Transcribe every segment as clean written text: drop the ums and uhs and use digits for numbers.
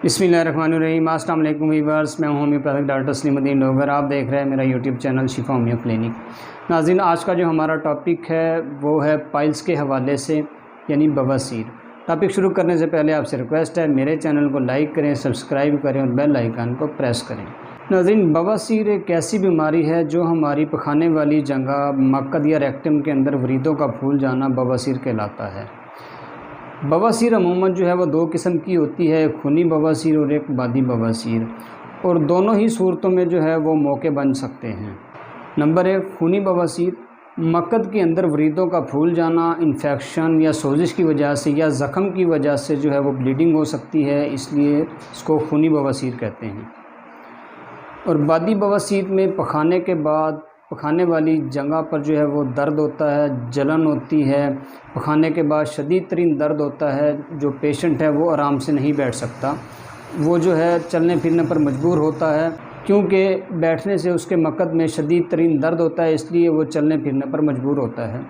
बिस्मिल्लाहिर्रहमानिर्रहीम। अस्सलाम वालेकुम व्यूअर्स, मैं हूं होम्योपैथिक डॉक्टर सलीमुद्दीन डोगर। आप देख रहे हैं मेरा यूट्यूब चैनल शिफा होम्यो क्लिनिक। नाज़रीन, आज का जो हमारा टॉपिक है वो है पाइल्स के हवाले से, यानी बवासीर। टॉपिक शुरू करने से पहले आपसे रिक्वेस्ट है, मेरे चैनल को लाइक करें, सब्सक्राइब करें और बेल आइकन को प्रेस करें। नाज़रीन, बवासीर एक ऐसी बीमारी है जो हमारी पखाने वाली जगह, मक्कद या रेक्टम के अंदर वरीदों का फूल जाना बवासीर कहलाता है। बवासीर अमूमन जो है वो दो किस्म की होती है, एक खूनी बवासीर और एक बादी बवासीर, और दोनों ही सूरतों में जो है वो मौके बन सकते हैं। नंबर 1, खूनी बवासीर। मक्कद के अंदर वरीदों का फूल जाना इन्फेक्शन या सोजिश की वजह से या ज़ख़म की वजह से जो है वो ब्लीडिंग हो सकती है, इसलिए इसको खूनी बवासीर कहते हैं। और बादी बवासीर में पखाने के बाद पखाने वाली जगह पर जो है वो दर्द होता है, जलन होती है, पखाने के बाद शदीद तरीन दर्द होता है। जो पेशेंट है वो आराम से नहीं बैठ सकता, वो जो है चलने फिरने पर मजबूर होता है, क्योंकि बैठने से उसके मक्कद में शदीद तरीन दर्द होता है, इसलिए वो चलने फिरने पर मजबूर होता है।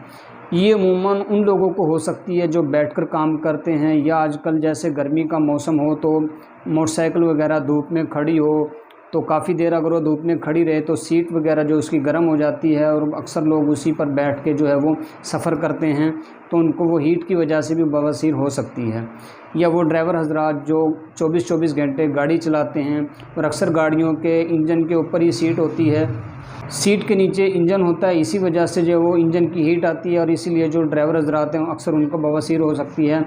ये अमूमन उन लोगों को हो सकती है जो बैठकर काम करते हैं, या आजकल जैसे गर्मी का मौसम हो तो मोटरसाइकिल वगैरह धूप में खड़ी हो तो काफ़ी देर अगर वो धूप में खड़ी रहे तो सीट वगैरह जो उसकी गर्म हो जाती है, और अक्सर लोग उसी पर बैठ के जो है वो सफ़र करते हैं, तो उनको वो हीट की वजह से भी बवासीर हो सकती है। या वो ड्राइवर हजरात जो 24-24 घंटे गाड़ी चलाते हैं, और अक्सर गाड़ियों के इंजन के ऊपर ही सीट होती है, सीट के नीचे इंजन होता है, इसी वजह से जो वो इंजन की हीट आती है, और इसीलिए जो ड्राइवर हजरात हैं अक्सर उनको बवासीर हो सकती है।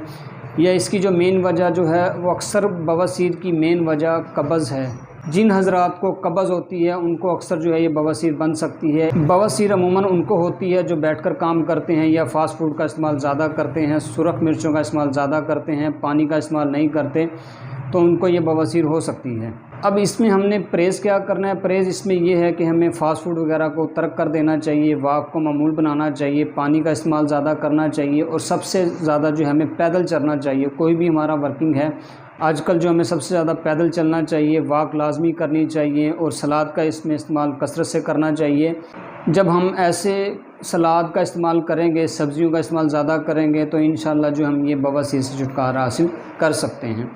या इसकी जो मेन वजह जो है वो अक्सर बवासीर की मेन वजह कब्ज़ है। जिन हजरात को कब्ज़ होती है उनको अक्सर जो है ये बवासीर बन सकती है। बवासीर अमूमन उनको होती है जो बैठकर काम करते हैं, या फ़ास्ट फूड का इस्तेमाल ज़्यादा करते हैं, सुरख मिर्चों का इस्तेमाल ज़्यादा करते हैं, पानी का इस्तेमाल नहीं करते, तो उनको ये बवासीर हो सकती है। अब इसमें हमने परहेज़ क्या करना है? परहेज़ इसमें ये है कि हमें फ़ास्ट फूड वगैरह को तर्क कर देना चाहिए, वॉक को मामूल बनाना चाहिए, पानी का इस्तेमाल ज़्यादा करना चाहिए, और सबसे ज़्यादा जो है हमें पैदल चलना चाहिए। कोई भी हमारा वर्किंग है आजकल जो हमें सबसे ज़्यादा पैदल चलना चाहिए, वॉक लाजमी करनी चाहिए, और सलाद का इसमें इस्तेमाल कसरत से करना चाहिए। जब हम ऐसे सलाद का इस्तेमाल करेंगे, सब्ज़ियों का इस्तेमाल ज़्यादा करेंगे, तो इंशाल्लाह जो हम ये बवासीर से छुटकारा हासिल कर सकते हैं।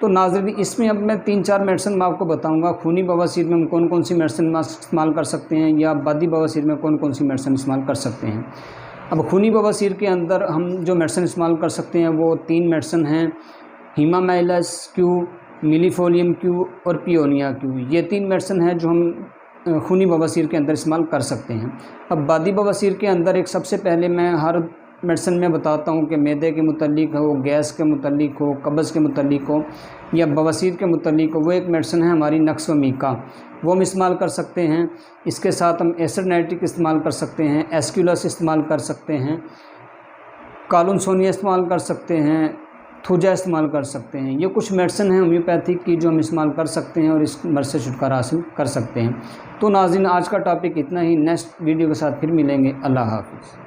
तो नाज़रीन, इसमें अब मैं 3-4 मेडिसिन मैं आपको बताऊंगा। खूनी बवासीर में हम कौन कौन सी मेडिसिन इस्तेमाल कर सकते हैं, या बादी बवासीर में कौन कौन सी मेडिसिन इस्तेमाल कर सकते हैं। अब खूनी बवासीर के अंदर हम जो मेडिसिन इस्तेमाल कर सकते हैं वो 3 मेडिसिन हैं, हीमामाइलस क्यू, मिलीफोलियम क्यू और पियोनिया क्यू। ये 3 मेडिसिन हैं जो हम खूनी बवासीर के अंदर इस्तेमाल कर सकते हैं। अब बादी बवासीर के अंदर एक सबसे पहले मैं हर मेडिसिन में बताता हूँ कि मैदे के मुतल्लिक हो, गैस के मुतल्लिक हो, कब्ज़ के मुतल्लिक हो, या बवासीर के मुतल्लिक हो। वो एक मेडिसिन है हमारी नक्स व मीका, वो हम इस्तेमाल कर सकते हैं। इसके साथ हम एसिड नाइट्रिक इस्तेमाल कर सकते हैं, एस्क्यूलस इस्तेमाल कर सकते हैं, कालुनसोनिया इस्तेमाल कर सकते हैं, थूजा इस्तेमाल कर सकते हैं। ये कुछ मेडिसिन हैं होम्योपैथिक की जो हम इस्तेमाल कर सकते हैं और इस मर्ज़ से छुटकारा हासिल कर सकते हैं। तो नाज़रीन, आज का टॉपिक इतना ही। नेक्स्ट वीडियो के साथ फिर मिलेंगे। अल्लाह हाफ़िज़।